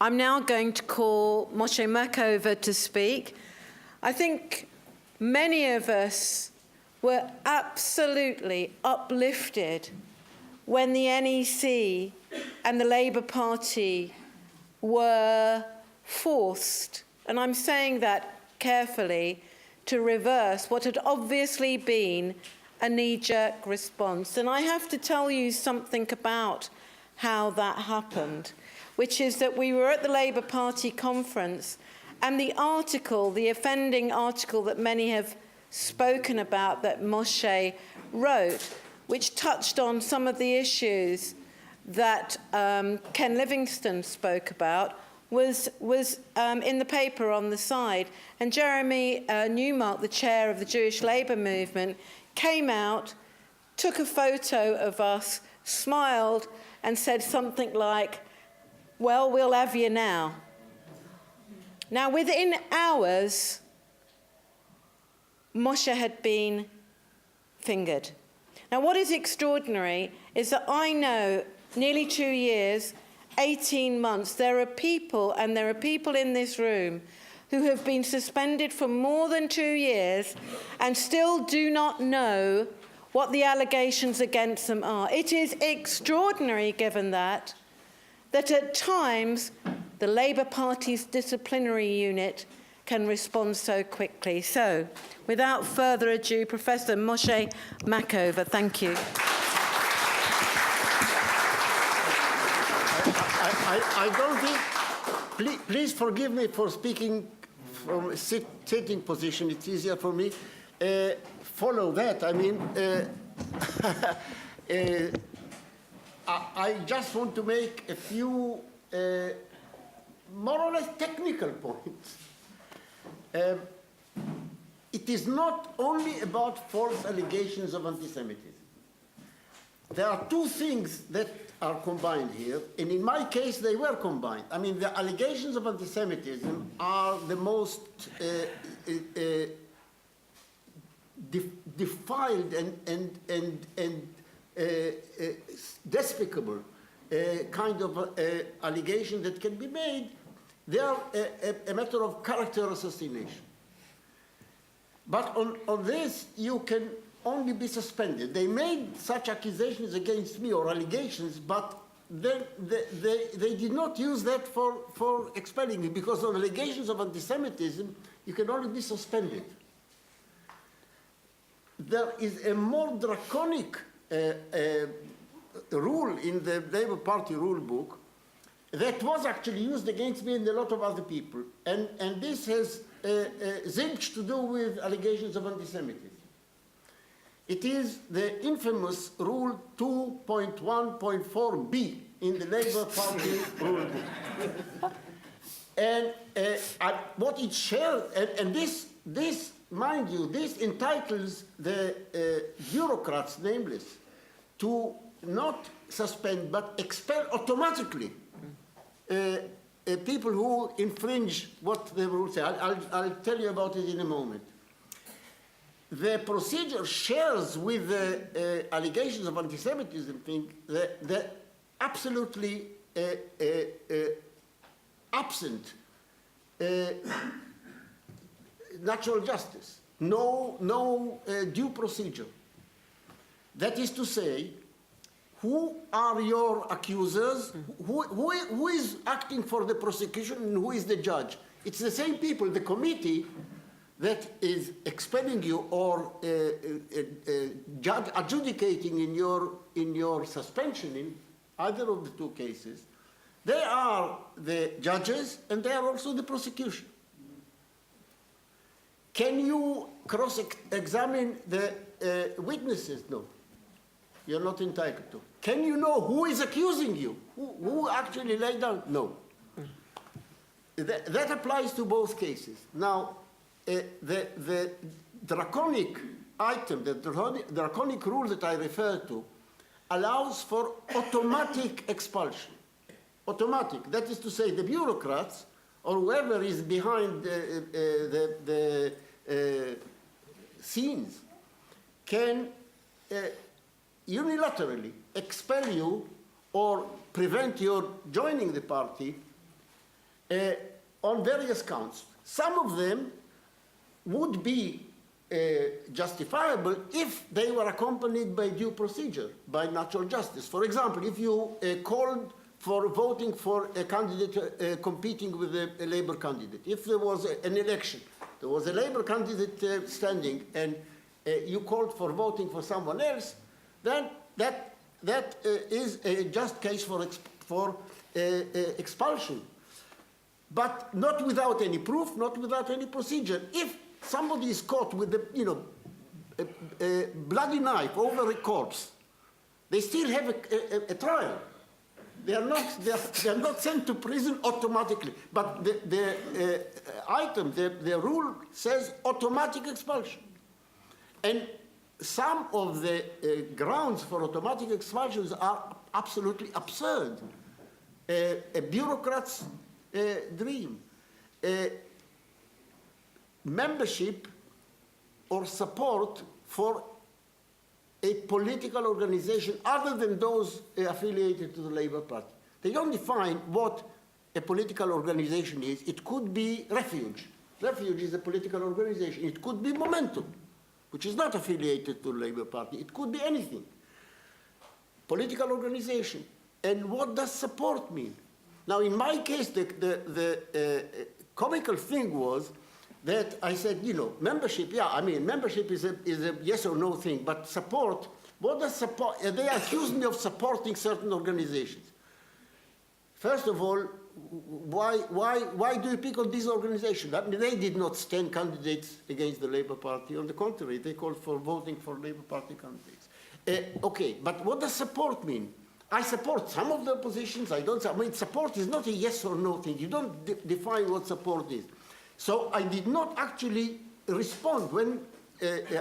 I'm now going to call Moshé Machover to speak. I think many of us were absolutely uplifted when the NEC and the Labour Party were forced, and I'm saying that carefully, to reverse what had obviously been a knee-jerk response. And I have to tell you something about how that happened, which is that we were at the Labour Party conference, and the article, the offending article that many have spoken about that Moshé wrote, which touched on some of the issues that Ken Livingstone spoke about, was in the paper on the side. And Jeremy Newmark, the chair of the Jewish Labour Movement, came out, took a photo of us, smiled, and said something like, "Well, we'll have you now." Now, within hours, Moshé had been fingered. Now, what is extraordinary is that I know nearly 2 years, 18 months, there are people, and there are people in this room, who have been suspended for more than 2 years and still do not know what the allegations against them are. It is extraordinary, given that at times the Labour Party's disciplinary unit can respond so quickly. So, without further ado, Professor Moshé Machover, thank you. I don't think, please forgive me for speaking from a sitting position, it's easier for me. Follow that, I mean, I just want to make a few more or less technical points. It is not only about false allegations of anti-Semitism. There are two things that are combined here, and in my case they were combined. I mean, the allegations of anti-Semitism are the most defiled and despicable kind of allegation that can be made. They are a matter of character assassination. But on this, you can only be suspended. They made such accusations against me, or allegations, but then they did not use that for expelling me, because on allegations of anti-Semitism, you can only be suspended. There is a more draconic rule in the Labour Party rule book that was actually used against me and a lot of other people. And this has zilch to do with allegations of anti-Semitism. It is the infamous Rule 2.1.4b in the Labour Party rule book. And what it shares, and this, mind you, this entitles the bureaucrats, nameless, to not suspend but expel automatically people who infringe what the rules say. I'll tell you about it in a moment. The procedure shares with the allegations of anti-Semitism thing the absolutely absent natural justice, no due procedure. That is to say, who are your accusers? Who is acting for the prosecution, and who is the judge? It's the same people, the committee that is expelling you or judge adjudicating in your suspension in either of the two cases. They are the judges, and they are also the prosecution. Can you cross-examine the witnesses? No. You're not entitled to. Can you know who is accusing you? Who actually laid down? No. That applies to both cases. Now, the draconic item, the draconic rule that I refer to, allows for automatic expulsion. Automatic. That is to say, the bureaucrats, or whoever is behind the scenes, can unilaterally expel you or prevent your joining the party on various counts. Some of them would be justifiable if they were accompanied by due procedure, by natural justice. For example, if you called for voting for a candidate competing with a Labour candidate, if there was an election, there was a Labour candidate standing, and you called for voting for someone else, then that is a just case for expulsion. But not without any proof, not without any procedure. If somebody is caught with a bloody knife over a corpse, they still have a trial. They are not sent to prison automatically. But the rule says automatic expulsion. And some of the grounds for automatic expulsions are absolutely absurd. A bureaucrat's dream. Membership or support for a political organization other than those affiliated to the Labour Party. They don't define what a political organization is. It could be Refuge. Refuge is a political organization. It could be Momentum, which is not affiliated to the Labour Party. It could be anything. Political organization. And what does support mean? Now, in my case, the comical thing was that I said, membership, membership is a yes or no thing, but support, what does support? They accused me of supporting certain organizations. First of all, why do you pick on these organizations? I mean, they did not stand candidates against the Labour Party. On the contrary, they called for voting for Labour Party candidates. Okay, but what does support mean? I support some of the positions, I don't. I mean, support is not a yes or no thing. You don't define what support is. So I did not actually respond when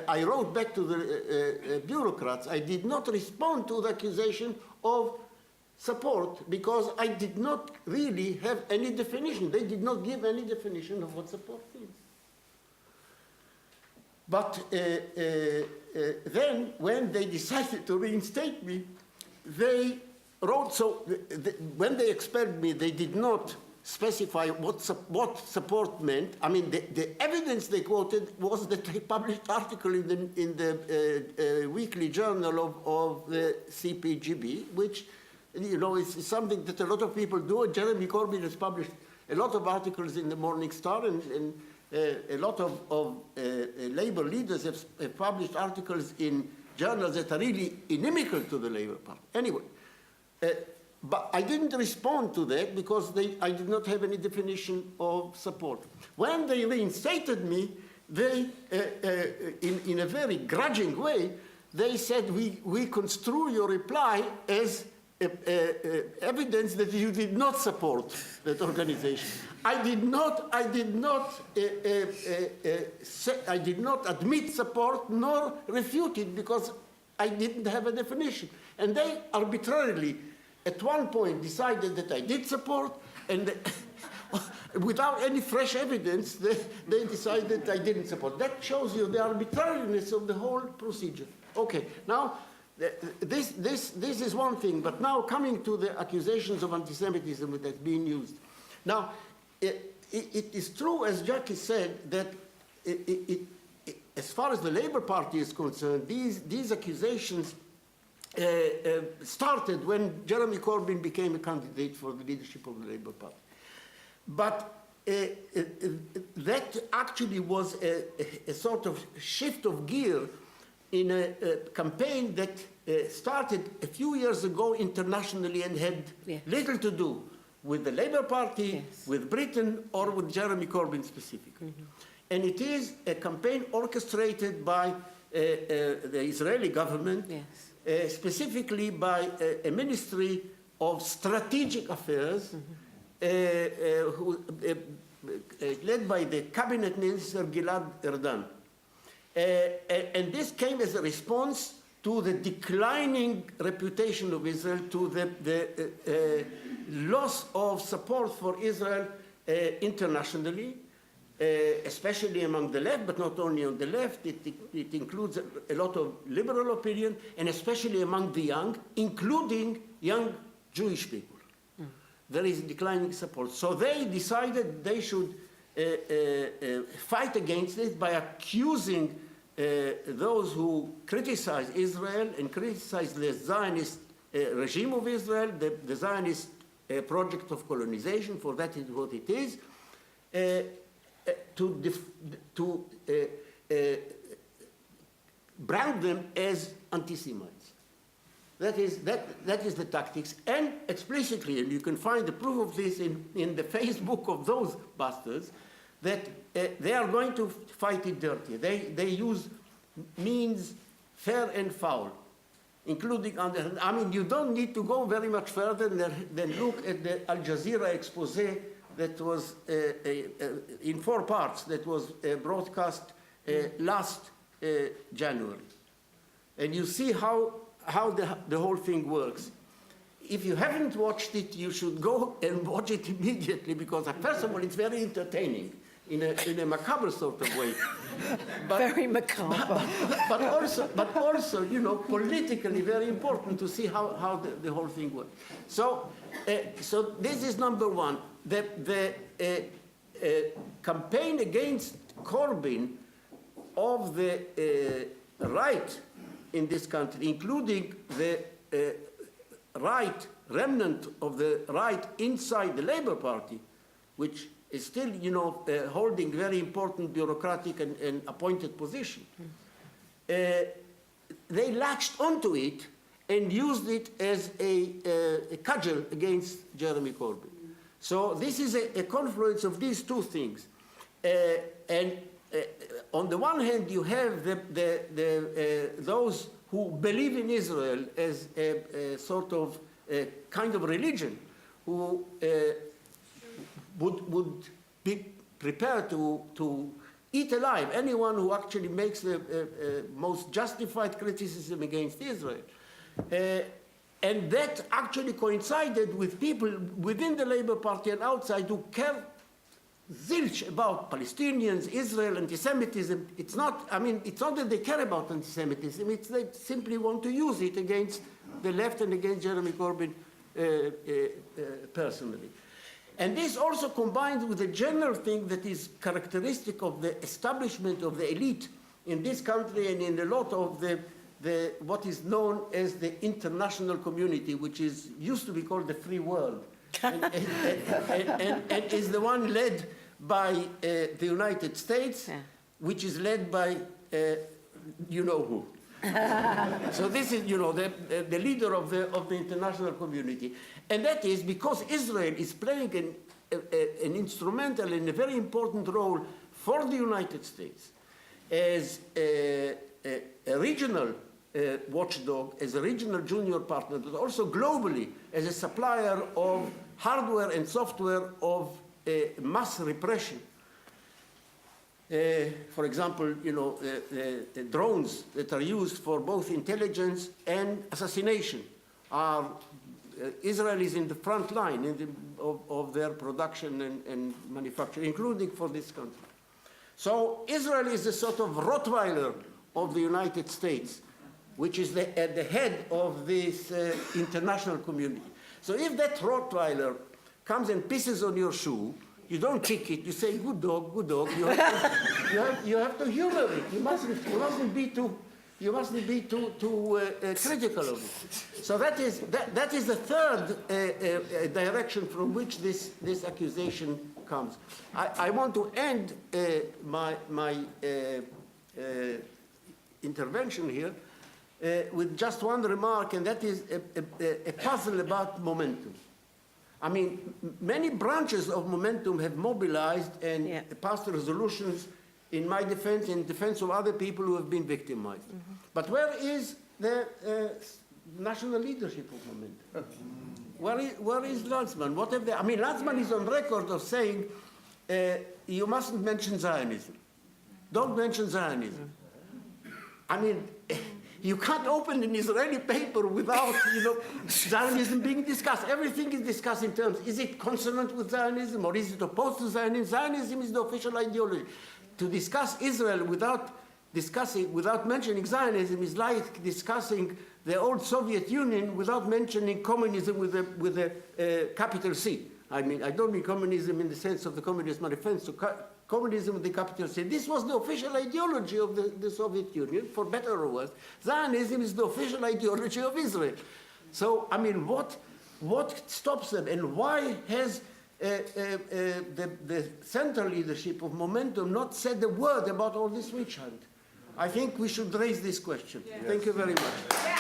I wrote back to the bureaucrats. I did not respond to the accusation of support because I did not really have any definition. They did not give any definition of what support is. But then, when they decided to reinstate me, they wrote, when they expelled me, they did not specify what support meant. I mean, the evidence they quoted was that they published article in the weekly journal of the CPGB, which, is something that a lot of people do. Jeremy Corbyn has published a lot of articles in the Morning Star, and a lot of Labour leaders have published articles in journals that are really inimical to the Labour Party. Anyway, but I didn't respond to that because I did not have any definition of support. When they reinstated me, they, in a very grudging way, they said, we construe your reply as evidence that you did not support that organization. I did not admit support nor refute it because I didn't have a definition. And they arbitrarily, at one point, decided that I did support, and without any fresh evidence, they decided that I didn't support. That shows you the arbitrariness of the whole procedure. Okay, now, this is one thing, but now coming to the accusations of anti-Semitism that's being used. Now, it is true, as Jackie said, that as far as the Labour Party is concerned, these accusations started when Jeremy Corbyn became a candidate for the leadership of the Labour Party. But that actually was a sort of shift of gear in a campaign that started a few years ago internationally and had little to do with the Labour Party, with Britain, or with Jeremy Corbyn specifically. Mm-hmm. And it is a campaign orchestrated by the Israeli government, specifically by a Ministry of Strategic Affairs, led by the cabinet minister Gilad Erdan. And this came as a response to the declining reputation of Israel, to the loss of support for Israel internationally, especially among the left, but not only on the left. It includes a lot of liberal opinion, and especially among the young, including young Jewish people. there is declining support. So they decided they should fight against it by accusing those who criticize Israel and criticize the Zionist regime of Israel, the Zionist project of colonization, for that is what it is, to brand them as anti-Semites. That is the tactics, and explicitly, and you can find the proof of this in the Facebook of those bastards, that they are going to fight it dirty. They use means fair and foul, including I mean, you don't need to go very much further than look at the Al Jazeera expose that was in 4 parts that was broadcast last January. And you see how the whole thing works. If you haven't watched it, you should go and watch it immediately, because first of all, it's very entertaining in a macabre sort of way. But, very macabre. But also, you know, politically very important to see how the whole thing works. So this is number one. The campaign against Corbyn of the right in this country, including the right, remnant of the right inside the Labour Party, which is still, you know, holding very important bureaucratic and appointed position. They latched onto it and used it as a cudgel against Jeremy Corbyn. So this is a confluence of these two things. On the one hand, you have those who believe in Israel as a sort of kind of religion, who would be prepared to eat alive anyone who actually makes the most justified criticism against Israel. And that actually coincided with people within the Labour Party and outside who care zilch about Palestinians, Israel, anti-Semitism. It's not, I mean, it's not that they care about anti-Semitism, it's they simply want to use it against the left and against Jeremy Corbyn personally. And this also combines with a general thing that is characteristic of the establishment of the elite in this country and in a lot of what is known as the international community, which used to be called the free world, and is the one led by the United States, yeah, which is led by you know who. So this is, you know, the leader of the international community. And that is because Israel is playing an instrumental and a very important role for the United States as a regional watchdog, as a regional junior partner, but also globally as a supplier of hardware and software of mass repression. For example, you know, the drones that are used for both intelligence and assassination are Israel is in the front line of their production and manufacturing, including for this country. So Israel is a sort of Rottweiler of the United States, which is at the head of this international community. So if that Rottweiler comes and pisses on your shoe, you don't kick it. You say, "Good dog, good dog." You have to humor it. You mustn't be too critical of it. So that is the third direction from which this accusation comes. I want to end my intervention here with just one remark, and that is a puzzle about momentum. I mean, many branches of momentum have mobilized and passed resolutions in my defense, in defense of other people who have been victimized. Mm-hmm. But where is the national leadership of momentum? Where is Lanzmann? What have they? I mean, Lanzmann is on record of saying you mustn't mention Zionism. Don't mention Zionism. I mean, you can't open an Israeli paper without, you know, Zionism being discussed. Everything is discussed in terms, is it consonant with Zionism or is it opposed to Zionism? Zionism is the official ideology. To discuss Israel without mentioning Zionism is like discussing the old Soviet Union without mentioning communism with a capital C. I mean, I don't mean communism in the sense of the Communist Manifesto, communism with the capital C. This was the official ideology of the Soviet Union, for better or worse. Zionism is the official ideology of Israel. So, I mean, what stops them, and why has the central leadership of Momentum not said a word about all this witch hunt? I think we should raise this question. Yes. Thank you very much.